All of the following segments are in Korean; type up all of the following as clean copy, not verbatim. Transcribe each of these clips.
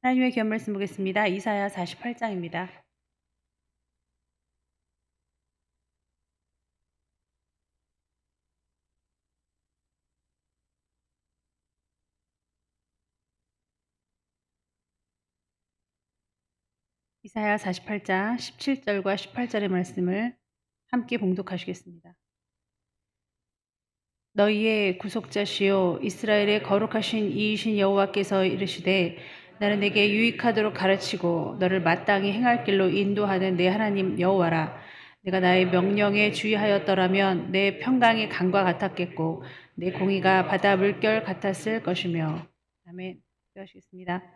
하나님의 귀한 말씀 보겠습니다. 이사야 48장입니다. 이사야 48장 17절과 18절의 말씀을 함께 봉독하시겠습니다. 너희의 구속자시요 이스라엘의 거룩하신 이이신 여호와께서 이르시되 나는 내게 유익하도록 가르치고 너를 마땅히 행할 길로 인도하는 내 하나님 여호와라. 내가 나의 명령에 주의하였더라면 내 평강이 강과 같았겠고 내 공의가 바다 물결 같았을 것이며. 아멘. 기도하시겠습니다.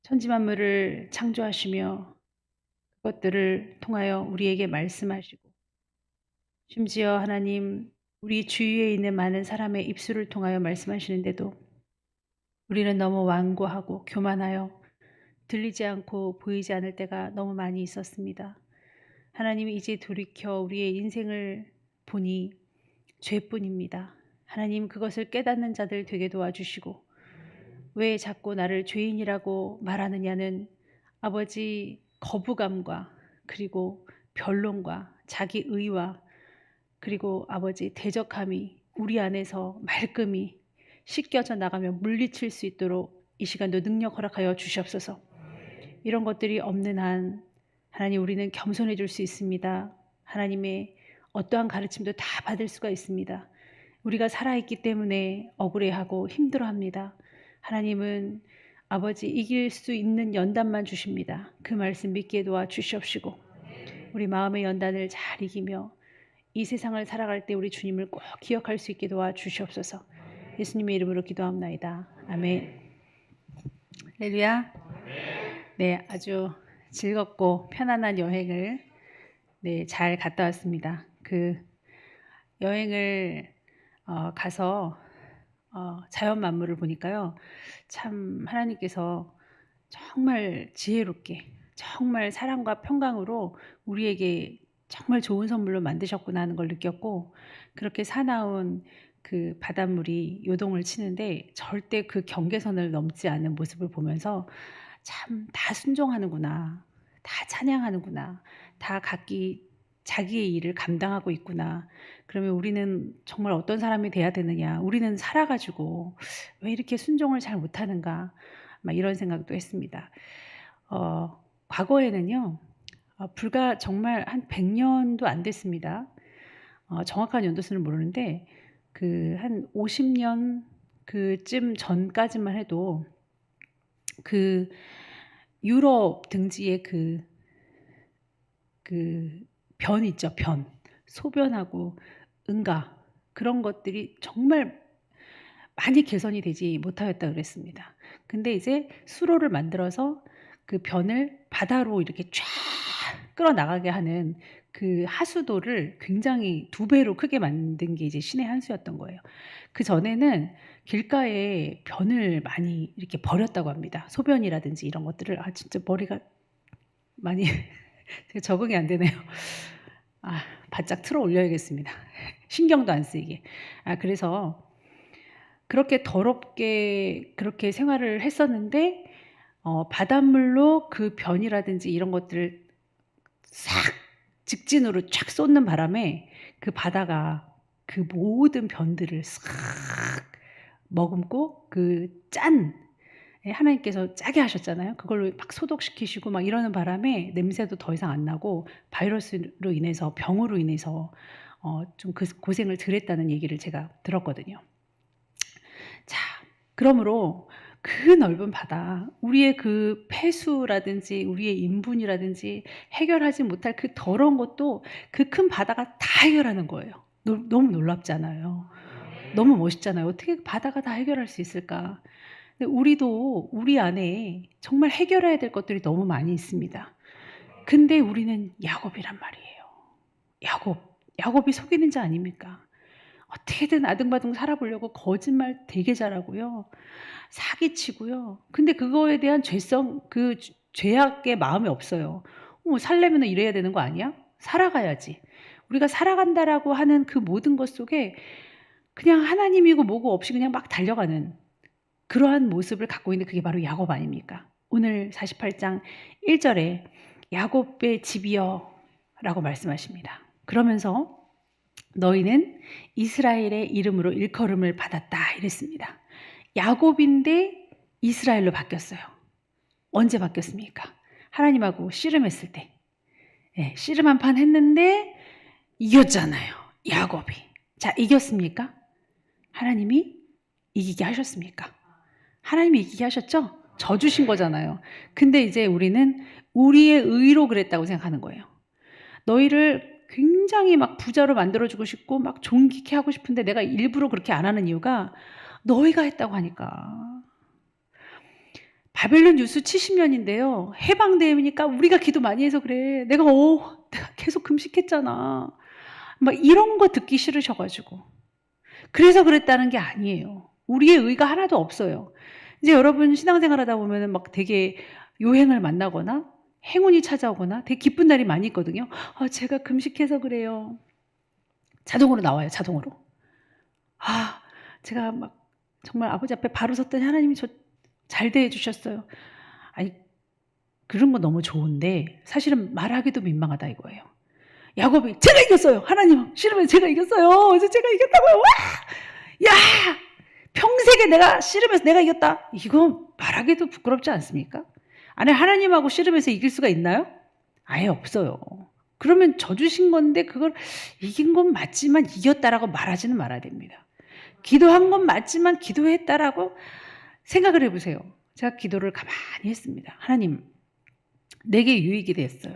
천지만물을 창조하시며 그것들을 통하여 우리에게 말씀하시고 심지어 하나님 우리 주위에 있는 많은 사람의 입술을 통하여 말씀하시는데도 우리는 너무 완고하고 교만하여 들리지 않고 보이지 않을 때가 너무 많이 있었습니다. 하나님이 이제 돌이켜 우리의 인생을 보니 죄뿐입니다. 하나님 그것을 깨닫는 자들 되게 도와주시고 왜 자꾸 나를 죄인이라고 말하느냐는 아버지 거부감과 그리고 변론과 자기 의와 그리고 아버지 대적함이 우리 안에서 말끔히 씻겨져 나가며 물리칠 수 있도록 이 시간도 능력 허락하여 주시옵소서. 이런 것들이 없는 한 하나님 우리는 겸손해질 수 있습니다. 하나님의 어떠한 가르침도 다 받을 수가 있습니다. 우리가 살아있기 때문에 억울해하고 힘들어합니다. 하나님은 아버지 이길 수 있는 연단만 주십니다. 그 말씀 믿게 도와주시옵시고 우리 마음의 연단을 잘 이기며 이 세상을 살아갈 때 우리 주님을 꼭 기억할 수 있게 도와주시옵소서. 예수님의 이름으로 기도합나이다. 아멘. 할렐루야. 네, 아주 즐겁고 편안한 여행을 잘 갔다 왔습니다. 그 여행을 가서 자연 만물을 보니까요. 참 하나님께서 정말 지혜롭게 정말 사랑과 평강으로 우리에게 정말 좋은 선물로 만드셨구나 하는 걸 느꼈고 그렇게 사나운 그 바닷물이 요동을 치는데 절대 그 경계선을 넘지 않는 모습을 보면서 참 다 순종하는구나. 다 찬양하는구나. 다 각기 자기의 일을 감당하고 있구나. 그러면 우리는 정말 어떤 사람이 돼야 되느냐. 우리는 살아가지고 왜 이렇게 순종을 잘 못하는가. 막 이런 생각도 했습니다. 과거에는요. 불과 정말 한 100년도 안 됐습니다. 정확한 연도수는 모르는데 그 한 50년 그쯤 전까지만 해도 그 유럽 등지에 그 변 있죠, 변. 소변하고 응가 그런 것들이 정말 많이 개선이 되지 못하였다 그랬습니다. 근데 이제 수로를 만들어서 그 변을 바다로 이렇게 쫙 끌어나가게 하는 그 하수도를 굉장히 2배로 크게 만든 게 이제 신의 한 수였던 거예요. 그전에는 길가에 변을 많이 이렇게 버렸다고 합니다. 소변이라든지 이런 것들을. 진짜 머리가 많이 적응이 안 되네요. 바짝 틀어 올려야겠습니다. 신경도 안 쓰이게. 그래서 그렇게 더럽게 그렇게 생활을 했었는데 바닷물로 그 변이라든지 이런 것들을 싹 직진으로 쫙 쏟는 바람에 그 바다가 그 모든 변들을 싹 머금고 하나님께서 짜게 하셨잖아요. 그걸로 막 소독시키시고 막 이러는 바람에 냄새도 더 이상 안 나고 바이러스로 인해서 병으로 인해서 좀 그 고생을 덜 했다는 얘기를 제가 들었거든요. 자, 그러므로 그 넓은 바다, 우리의 그 폐수라든지 우리의 인분이라든지 해결하지 못할 그 더러운 것도 그 큰 바다가 다 해결하는 거예요. 너무 놀랍잖아요. 너무 멋있잖아요. 어떻게 바다가 다 해결할 수 있을까? 근데 우리도 우리 안에 정말 해결해야 될 것들이 너무 많이 있습니다. 근데 우리는 야곱이란 말이에요. 야곱이 속이는 자 아닙니까? 어떻게든 아등바등 살아보려고 거짓말 되게 잘하고요. 사기치고요. 근데 그거에 대한 죄악의 마음이 없어요. 살려면 이래야 되는 거 아니야? 살아가야지. 우리가 살아간다라고 하는 그 모든 것 속에 그냥 하나님이고 뭐고 없이 그냥 막 달려가는 그러한 모습을 갖고 있는 그게 바로 야곱 아닙니까? 오늘 48장 1절에 야곱의 집이여 라고 말씀하십니다. 그러면서 너희는 이스라엘의 이름으로 일컬음을 받았다 이랬습니다. 야곱인데 이스라엘로 바뀌었어요. 언제 바뀌었습니까? 하나님하고 씨름했을 때. 네, 씨름 한 판 했는데 이겼잖아요. 야곱이. 자, 이겼습니까? 하나님이 이기게 하셨습니까? 하나님이 이기게 하셨죠? 져주신 거잖아요. 근데 이제 우리는 우리의 의로 그랬다고 생각하는 거예요. 너희를 굉장히 막 부자로 만들어주고 싶고 막 존귀케 하고 싶은데 내가 일부러 그렇게 안 하는 이유가 너희가 했다고 하니까. 바벨론 유수 70년인데요. 해방되니까 우리가 기도 많이 해서 그래. 내가 계속 금식했잖아. 막 이런 거 듣기 싫으셔가지고. 그래서 그랬다는 게 아니에요. 우리의 의가 하나도 없어요. 이제 여러분 신앙생활 하다 보면은 막 되게 요행을 만나거나 행운이 찾아오거나 되게 기쁜 날이 많이 있거든요. 제가 금식해서 그래요. 자동으로 나와요. 자동으로. 제가 막 정말 아버지 앞에 바로 섰더니 하나님이 저 잘 대해 주셨어요. 아니 그런 거 너무 좋은데 사실은 말하기도 민망하다 이거예요. 야곱이 제가 이겼어요. 하나님 씨름에서 제가 이겼어요. 그래서 제가 이겼다고요. 와! 야! 평생에 내가 씨름에서 내가 이겼다. 이거 말하기도 부끄럽지 않습니까? 아니 하나님하고 씨름에서 이길 수가 있나요? 아예 없어요. 그러면 져주신 건데 그걸 이긴 건 맞지만 이겼다라고 말하지는 말아야 됩니다. 기도한 건 맞지만 기도했다라고 생각을 해보세요. 제가 기도를 가만히 했습니다. 하나님, 내게 유익이 됐어요.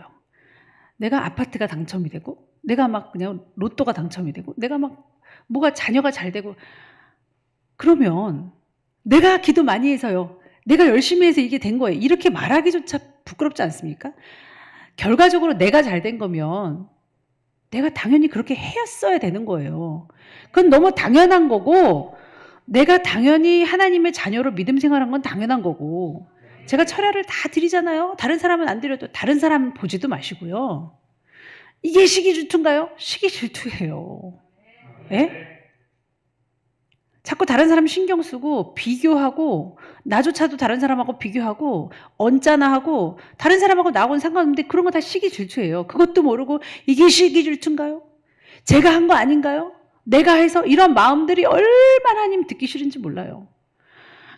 내가 아파트가 당첨이 되고 내가 막 그냥 로또가 당첨이 되고 내가 막 뭐가 자녀가 잘 되고 그러면 내가 기도 많이 해서요. 내가 열심히 해서 이게 된 거예요. 이렇게 말하기조차 부끄럽지 않습니까? 결과적으로 내가 잘 된 거면 내가 당연히 그렇게 했어야 되는 거예요. 그건 너무 당연한 거고 내가 당연히 하나님의 자녀로 믿음 생활한 건 당연한 거고 제가 철야를 다 드리잖아요. 다른 사람은 안 드려도 다른 사람 보지도 마시고요. 이게 시기 질투인가요? 시기 질투예요. 예? 자꾸 다른 사람 신경 쓰고 비교하고 나조차도 다른 사람하고 비교하고 언짢아 하고 다른 사람하고 나하고는 상관없는데 그런 거 다 시기 질투예요. 그것도 모르고 이게 시기 질투인가요? 제가 한 거 아닌가요? 내가 해서 이런 마음들이 얼마나 하나님 듣기 싫은지 몰라요.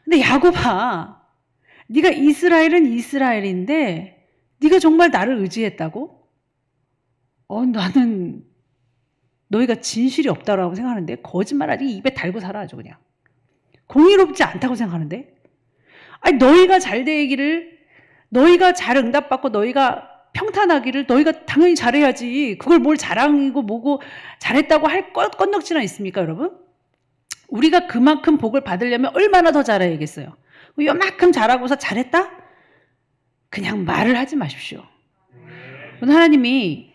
근데 야곱아, 네가 이스라엘은 이스라엘인데 네가 정말 나를 의지했다고? 나는 너희가 진실이 없다고 생각하는데 거짓말하지 입에 달고 살아 아주 그냥. 공의롭지 않다고 생각하는데 아니 너희가 잘 되기를 너희가 잘 응답받고 너희가 평탄하기를 너희가 당연히 잘해야지. 그걸 뭘 자랑이고 뭐고 잘했다고 할 건덕지나 있습니까 여러분? 우리가 그만큼 복을 받으려면 얼마나 더 잘해야겠어요. 요만큼 잘하고서 잘했다? 그냥 말을 하지 마십시오. 하나님이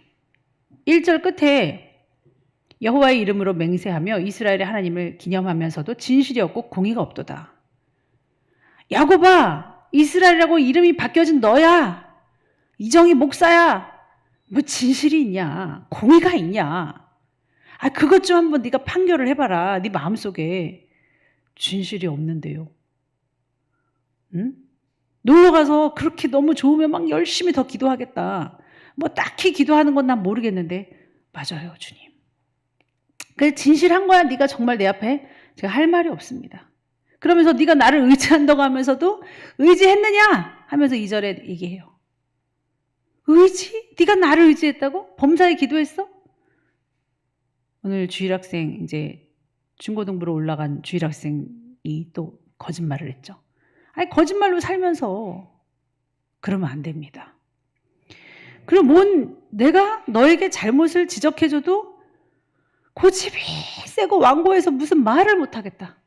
1절 끝에 여호와의 이름으로 맹세하며 이스라엘의 하나님을 기념하면서도 진실이 없고 공의가 없도다. 야곱아, 이스라엘이라고 이름이 바뀌어진 너야. 이정희 목사야. 뭐 진실이 있냐? 공의가 있냐? 그것 좀 한번 네가 판결을 해봐라. 네 마음속에 진실이 없는데요. 응? 놀러가서 그렇게 너무 좋으면 막 열심히 더 기도하겠다. 뭐 딱히 기도하는 건 난 모르겠는데 맞아요 주님. 그래 진실한 거야 네가 정말 내 앞에? 제가 할 말이 없습니다. 그러면서 네가 나를 의지한다고 하면서도 의지했느냐? 하면서 2절에 얘기해요. 의지? 네가 나를 의지했다고? 범사에 기도했어? 오늘 주일학생 이제 중고등부로 올라간 주일학생이 또 거짓말을 했죠. 아니 거짓말로 살면서 그러면 안 됩니다. 그리고 내가 너에게 잘못을 지적해줘도 고집이 세고 완고해서 무슨 말을 못하겠다.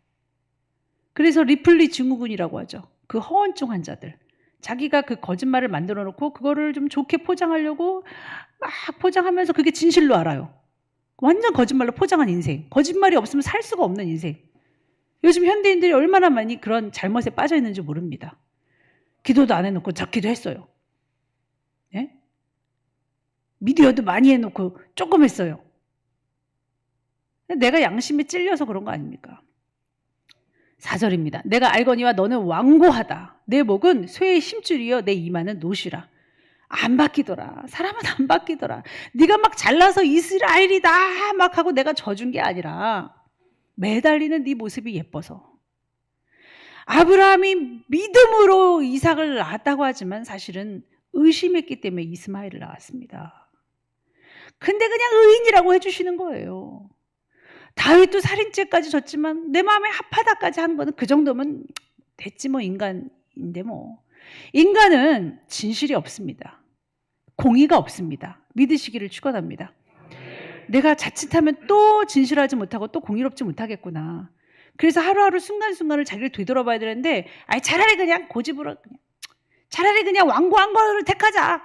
그래서 리플리 증후군이라고 하죠. 그 허언증 환자들. 자기가 그 거짓말을 만들어 놓고 그거를 좀 좋게 포장하려고 막 포장하면서 그게 진실로 알아요. 완전 거짓말로 포장한 인생. 거짓말이 없으면 살 수가 없는 인생. 요즘 현대인들이 얼마나 많이 그런 잘못에 빠져 있는지 모릅니다. 기도도 안 해놓고 저 기도했어요. 예? 미디어도 많이 해놓고 조금 했어요. 내가 양심에 찔려서 그런 거 아닙니까? 4절입니다. 내가 알거니와 너는 완고하다. 내 목은 쇠의 심줄이여 내 이마는 노시라. 안 바뀌더라. 사람은 안 바뀌더라. 네가 막 잘나서 이스라엘이다 막 하고 내가 져준 게 아니라 매달리는 네 모습이 예뻐서. 아브라함이 믿음으로 이삭을 낳았다고 하지만 사실은 의심했기 때문에 이스마엘을 낳았습니다. 근데 그냥 의인이라고 해주시는 거예요. 다윗도 살인죄까지 졌지만 내 마음에 합하다까지 한 거는 그 정도면 됐지 뭐. 인간인데 뭐. 인간은 진실이 없습니다. 공의가 없습니다. 믿으시기를 축원합니다. 내가 자칫하면 또 진실하지 못하고 또 공의롭지 못하겠구나. 그래서 하루하루 순간순간을 자기를 되돌아봐야 되는데 차라리 그냥 고집으로 차라리 그냥 완고한 거를 택하자.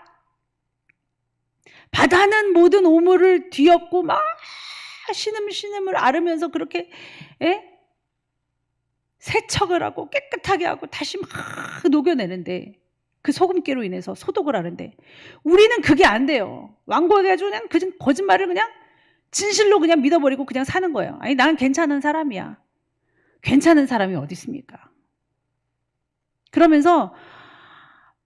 바다는 모든 오물을 뒤엎고 막 신음을 앓으면서 그렇게 세척을 하고 깨끗하게 하고 다시 막 녹여내는데 그 소금기로 인해서 소독을 하는데 우리는 그게 안 돼요. 완고해가지고 그냥 거짓말을 그냥 진실로 그냥 믿어버리고 그냥 사는 거예요. 아니 난 괜찮은 사람이야. 괜찮은 사람이 어디 있습니까? 그러면서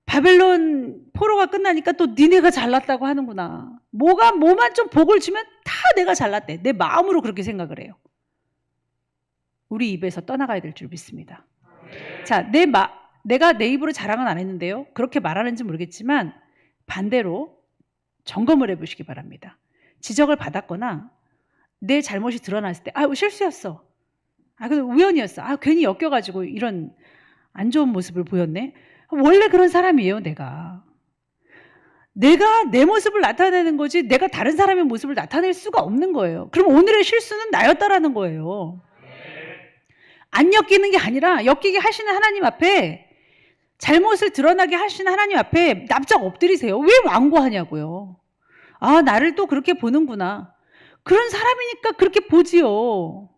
바벨론 포로가 끝나니까 또 니네가 잘났다고 하는구나. 뭐만 좀 복을 주면 다 내가 잘났대. 내 마음으로 그렇게 생각을 해요. 우리 입에서 떠나가야 될 줄 믿습니다. 자, 내가 내 입으로 자랑은 안 했는데요. 그렇게 말하는지 모르겠지만 반대로 점검을 해보시기 바랍니다. 지적을 받았거나 내 잘못이 드러났을 때 실수였어. 근데 우연이었어. 괜히 엮여가지고 이런 안 좋은 모습을 보였네. 원래 그런 사람이에요. 내가 내 모습을 나타내는 거지 내가 다른 사람의 모습을 나타낼 수가 없는 거예요. 그럼 오늘의 실수는 나였다라는 거예요. 안 엮이는 게 아니라 엮이게 하시는 하나님 앞에 잘못을 드러나게 하시는 하나님 앞에 납작 엎드리세요. 왜 완고하냐고요. 나를 또 그렇게 보는구나. 그런 사람이니까 그렇게 보지요.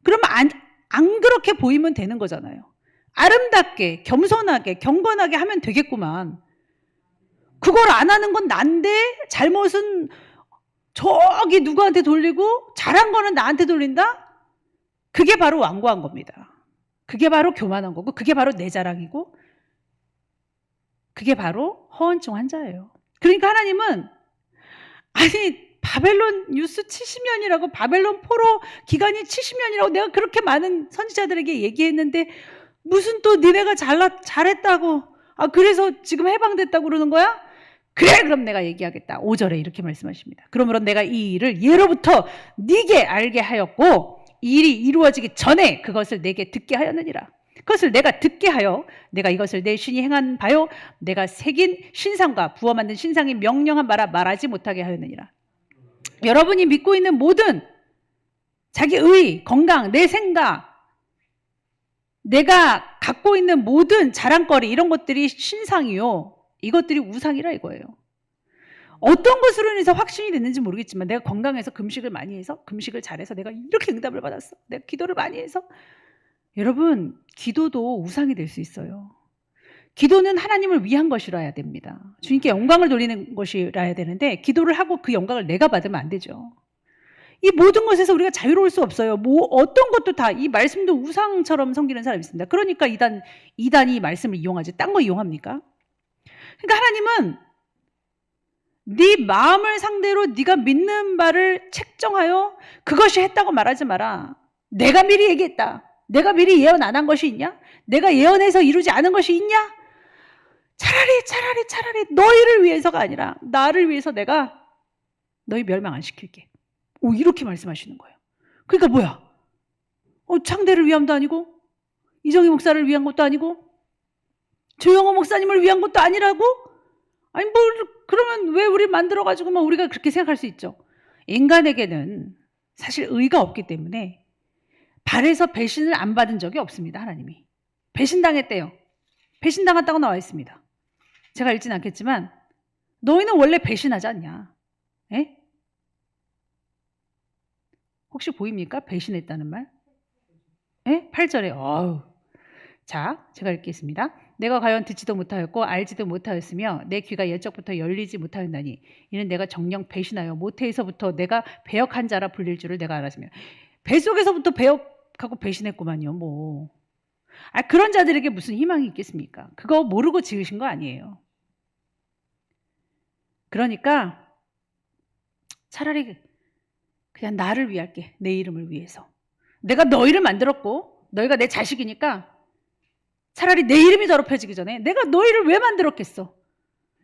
그러면 안 그렇게 보이면 되는 거잖아요. 아름답게 겸손하게 경건하게 하면 되겠구만. 그걸 안 하는 건 난데 잘못은 저기 누구한테 돌리고 잘한 거는 나한테 돌린다? 그게 바로 완고한 겁니다. 그게 바로 교만한 거고 그게 바로 내 자랑이고 그게 바로 허언증 환자예요. 그러니까 하나님은 바벨론 유스 70년이라고 바벨론 포로 기간이 70년이라고 내가 그렇게 많은 선지자들에게 얘기했는데 무슨 또 니네가 잘했다고 그래서 지금 해방됐다고 그러는 거야? 그래 그럼 내가 얘기하겠다. 5절에 이렇게 말씀하십니다. 그러므로 내가 이 일을 예로부터 네게 알게 하였고 이 일이 이루어지기 전에 그것을 내게 듣게 하였느니라. 그것을 내가 듣게 하여 내가 이것을 내 신이 행한 바요 내가 새긴 신상과 부어 만든 신상이 명령한 바라 말하지 못하게 하였느니라. 여러분이 믿고 있는 모든 자기 의, 건강, 내 생각, 내가 갖고 있는 모든 자랑거리 이런 것들이 신상이요. 이것들이 우상이라 이거예요. 어떤 것으로 인해서 확신이 됐는지 모르겠지만 내가 건강해서 금식을 많이 해서 금식을 잘해서 내가 이렇게 응답을 받았어. 내가 기도를 많이 해서 여러분 기도도 우상이 될 수 있어요. 기도는 하나님을 위한 것이라야 됩니다. 주님께 영광을 돌리는 것이라야 되는데 기도를 하고 그 영광을 내가 받으면 안 되죠. 이 모든 것에서 우리가 자유로울 수 없어요. 어떤 것도 다 이 말씀도 우상처럼 섬기는 사람이 있습니다. 그러니까 이단이 이 말씀을 이용하지 딴 거 이용합니까? 그러니까 하나님은 네 마음을 상대로 네가 믿는 바를 책정하여 그것이 했다고 말하지 마라. 내가 미리 얘기했다. 내가 미리 예언 안 한 것이 있냐? 내가 예언해서 이루지 않은 것이 있냐? 차라리 너희를 위해서가 아니라 나를 위해서 내가 너희 멸망 안 시킬게. 이렇게 말씀하시는 거예요. 그러니까 뭐야? 창대를 위함도 아니고 이정희 목사를 위한 것도 아니고 조영호 목사님을 위한 것도 아니라고? 그러면 왜 우리 만들어가지고 우리가 그렇게 생각할 수 있죠. 인간에게는 사실 의가 없기 때문에 발에서 배신을 안 받은 적이 없습니다. 하나님이 배신당했대요. 배신당했다고 나와 있습니다. 제가 읽진 않겠지만 너희는 원래 배신하지 않냐? 에? 혹시 보입니까? 배신했다는 말? 8절에 자, 제가 읽겠습니다. 내가 과연 듣지도 못하였고 알지도 못하였으며 내 귀가 옛적부터 열리지 못하였나니 이는 내가 정녕 배신하여 모태에서부터 내가 배역한 자라 불릴 줄을 내가 알았으며 뱃속에서부터 배역하고 배신했구만요. 그런 자들에게 무슨 희망이 있겠습니까? 그거 모르고 지으신 거 아니에요. 그러니까 차라리 그냥 나를 위할게. 내 이름을 위해서. 내가 너희를 만들었고 너희가 내 자식이니까 차라리 내 이름이 더럽혀지기 전에 내가 너희를 왜 만들었겠어?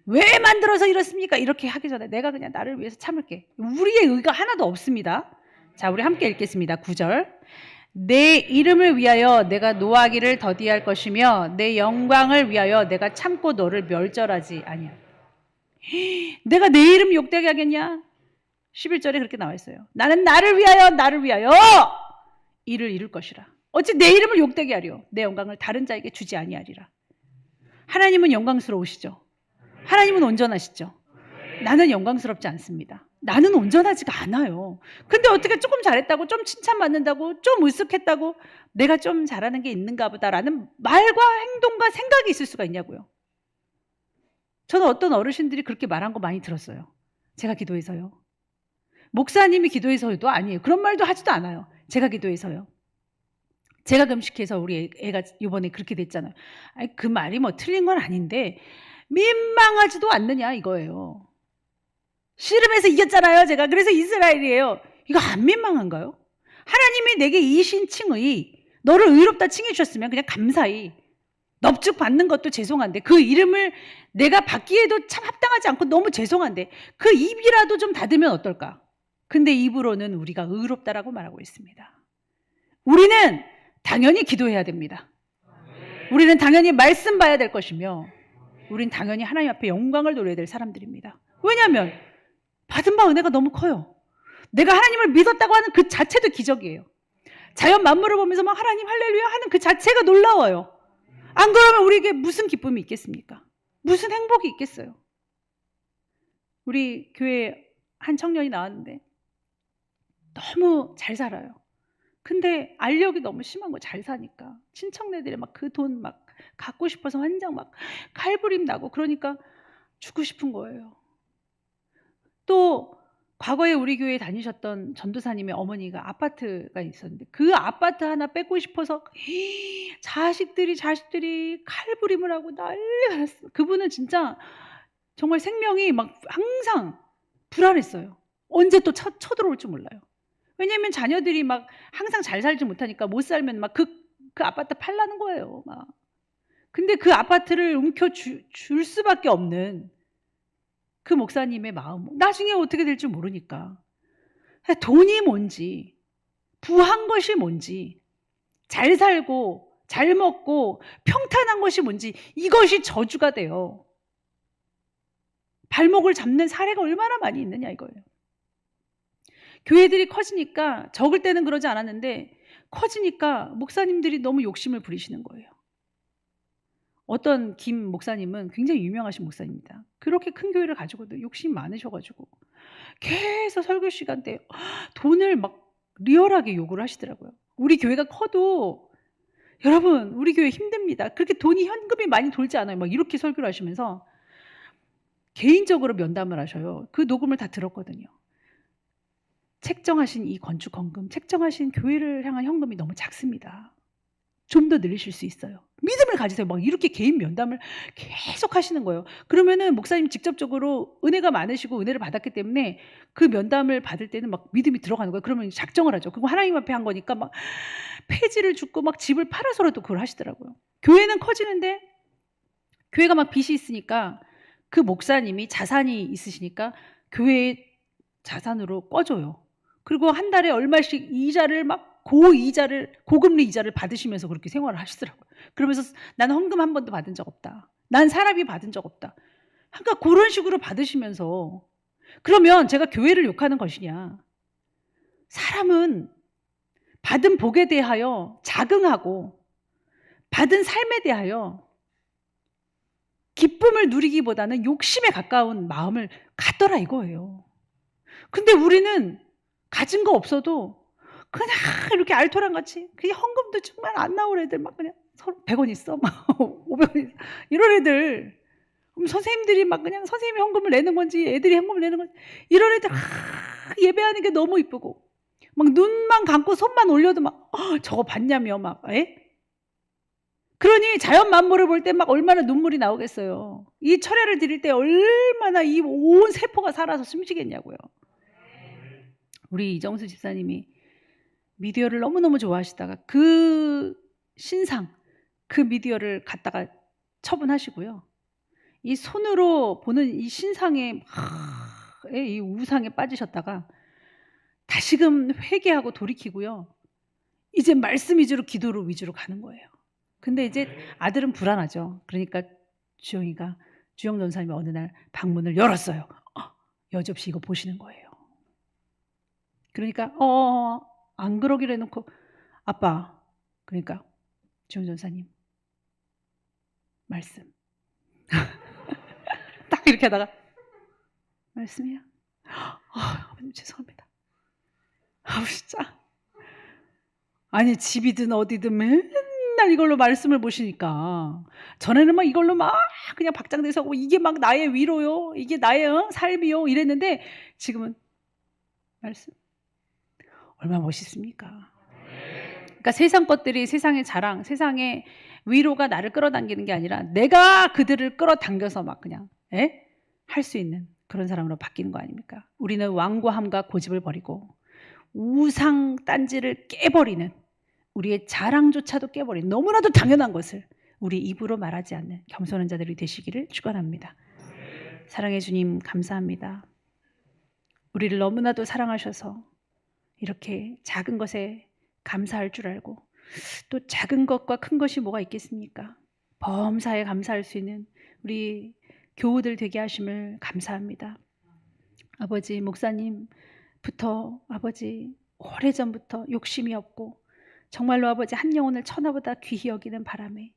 왜 만들어서 이렇습니까? 이렇게 하기 전에 내가 그냥 나를 위해서 참을게. 우리의 의가 하나도 없습니다. 자, 우리 함께 읽겠습니다. 9절. 내 이름을 위하여 내가 노하기를 더디할 것이며 내 영광을 위하여 내가 참고 너를 멸절하지 아니야. 내가 내 이름 욕되게 하겠냐? 11절에 그렇게 나와 있어요. 나는 나를 위하여 이를 이룰 것이라. 어찌 내 이름을 욕되게 하려? 내 영광을 다른 자에게 주지 아니하리라. 하나님은 영광스러우시죠? 하나님은 온전하시죠? 나는 영광스럽지 않습니다. 나는 온전하지가 않아요. 근데 어떻게 조금 잘했다고, 좀 칭찬받는다고, 좀 으쓱했다고 내가 좀 잘하는 게 있는가 보다라는 말과 행동과 생각이 있을 수가 있냐고요. 저는 어떤 어르신들이 그렇게 말한 거 많이 들었어요. 제가 기도해서요. 목사님이 기도해서도 아니에요. 그런 말도 하지도 않아요. 제가 기도해서요. 제가 금식해서 우리 애가 이번에 그렇게 됐잖아요. 그 말이 뭐 틀린 건 아닌데 민망하지도 않느냐 이거예요. 씨름해서 이겼잖아요. 제가. 그래서 이스라엘이에요. 이거 안 민망한가요? 하나님이 내게 이신 칭의, 너를 의롭다 칭해 주셨으면 그냥 감사히 넙죽 받는 것도 죄송한데 그 이름을 내가 받기에도 참 합당하지 않고 너무 죄송한데 그 입이라도 좀 닫으면 어떨까? 근데 입으로는 우리가 의롭다라고 말하고 있습니다. 우리는 당연히 기도해야 됩니다. 우리는 당연히 말씀 봐야 될 것이며 우리는 당연히 하나님 앞에 영광을 돌려야 될 사람들입니다. 왜냐하면 받은 바 은혜가 너무 커요. 내가 하나님을 믿었다고 하는 그 자체도 기적이에요. 자연 만물을 보면서 막 하나님 할렐루야 하는 그 자체가 놀라워요. 안 그러면 우리에게 무슨 기쁨이 있겠습니까? 무슨 행복이 있겠어요? 우리 교회에 한 청년이 나왔는데 너무 잘 살아요. 근데 알력이 너무 심한 거 잘 사니까 친척네들이 막 그 돈 막 갖고 싶어서 환장 막 칼부림 나고 그러니까 주고 싶은 거예요. 또 과거에 우리 교회에 다니셨던 전도사님의 어머니가 아파트가 있었는데 그 아파트 하나 뺏고 싶어서 자식들이 칼부림을 하고 난리가 났어요. 그분은 진짜 정말 생명이 막 항상 불안했어요. 언제 또 쳐들어올 줄 몰라요. 왜냐하면 자녀들이 막 항상 잘 살지 못하니까 못 살면 막 그 아파트 팔라는 거예요. 막. 근데 그 아파트를 줄 수밖에 없는 그 목사님의 마음. 나중에 어떻게 될지 모르니까. 돈이 뭔지, 부한 것이 뭔지, 잘 살고, 잘 먹고, 평탄한 것이 뭔지 이것이 저주가 돼요. 발목을 잡는 사례가 얼마나 많이 있느냐 이거예요. 교회들이 커지니까 적을 때는 그러지 않았는데 커지니까 목사님들이 너무 욕심을 부리시는 거예요. 어떤 김 목사님은 굉장히 유명하신 목사입니다. 그렇게 큰 교회를 가지고도 욕심이 많으셔가지고 계속 설교 시간 때 돈을 막 리얼하게 요구를 하시더라고요. 우리 교회가 커도 여러분 우리 교회 힘듭니다. 그렇게 돈이 현금이 많이 돌지 않아요. 막 이렇게 설교를 하시면서 개인적으로 면담을 하셔요. 그 녹음을 다 들었거든요. 책정하신 이 건축헌금, 책정하신 교회를 향한 현금이 너무 작습니다. 좀 더 늘리실 수 있어요. 믿음을 가지세요. 막 이렇게 개인 면담을 계속 하시는 거예요. 그러면은 목사님 직접적으로 은혜가 많으시고 은혜를 받았기 때문에 그 면담을 받을 때는 막 믿음이 들어가는 거예요. 그러면 작정을 하죠. 그리고 하나님 앞에 한 거니까 막 폐지를 줍고 막 집을 팔아서라도 그걸 하시더라고요. 교회는 커지는데 교회가 막 빚이 있으니까 그 목사님이 자산이 있으시니까 교회의 자산으로 꿔줘요. 그리고 한 달에 얼마씩 이자를 막 고금리 이자를 받으시면서 그렇게 생활을 하시더라고요. 그러면서 나는 헌금 한 번도 받은 적 없다. 난 사람이 받은 적 없다. 그러니까 그런 식으로 받으시면서 그러면 제가 교회를 욕하는 것이냐. 사람은 받은 복에 대하여 자긍하고 받은 삶에 대하여 기쁨을 누리기보다는 욕심에 가까운 마음을 갖더라 이거예요. 근데 우리는 가진 거 없어도 그냥 이렇게 알토란같이 그냥 헌금도 정말 안 나올 애들 막 그냥 100원 있어? 막 500원 있어? 이런 애들 그럼 선생님들이 막 그냥 선생님이 헌금을 내는 건지 애들이 헌금을 내는 건지 이런 애들 예배하는 게 너무 이쁘고 막 눈만 감고 손만 올려도 막 저거 봤냐며 막 에? 그러니 자연 만물을 볼 때 막 얼마나 눈물이 나오겠어요. 이 철야를 드릴 때 얼마나 이 온 세포가 살아서 숨쉬겠냐고요. 우리 이정수 집사님이 미디어를 너무너무 좋아하시다가 그 신상, 그 미디어를 갖다가 처분하시고요. 이 손으로 보는 이 신상의 이 우상에 빠지셨다가 다시금 회개하고 돌이키고요. 이제 말씀 위주로 기도로 위주로 가는 거예요. 근데 이제 아들은 불안하죠. 그러니까 주영 전사님이 어느 날 방문을 열었어요. 여지없이 이거 보시는 거예요. 그러니까 안 그러기로 해놓고 아빠, 그러니까 주영 전사님 말씀 딱 이렇게 하다가 말씀이야? 아버님 죄송합니다. 진짜 아니 집이든 어디든 맨날 이걸로 말씀을 보시니까 전에는 막 이걸로 막 그냥 박장대소하고 이게 막 나의 위로요, 이게 나의 삶이요 이랬는데 지금은 말씀 얼마나 멋있습니까? 그러니까 세상 것들이 세상의 자랑, 세상의 위로가 나를 끌어당기는 게 아니라 내가 그들을 끌어당겨서 막 그냥 할 수 있는 그런 사람으로 바뀌는 거 아닙니까? 우리는 완고함과 고집을 버리고 우상 딴지를 깨버리는, 우리의 자랑조차도 깨버린 너무나도 당연한 것을 우리 입으로 말하지 않는 겸손한 자들이 되시기를 축원합니다. 사랑해 주님 감사합니다. 우리를 너무나도 사랑하셔서 이렇게 작은 것에 감사할 줄 알고, 또 작은 것과 큰 것이 뭐가 있겠습니까? 범사에 감사할 수 있는 우리 교우들 되게 하심을 감사합니다. 아버지, 목사님부터 아버지 오래전부터 욕심이 없고 정말로 아버지 한 영혼을 천하보다 귀히 여기는 바람에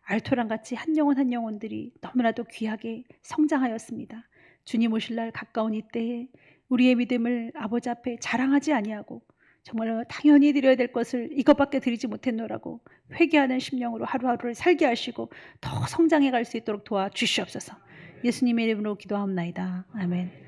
알토란같이 한 영혼 한 영혼들이 너무나도 귀하게 성장하였습니다. 주님 오실 날 가까운 이때에 우리의 믿음을 아버지 앞에 자랑하지 아니하고 정말로 당연히 드려야 될 것을 이것밖에 드리지 못했노라고 회개하는 심령으로 하루하루를 살게 하시고 더 성장해 갈 수 있도록 도와주시옵소서. 예수님의 이름으로 기도하옵나이다. 아멘.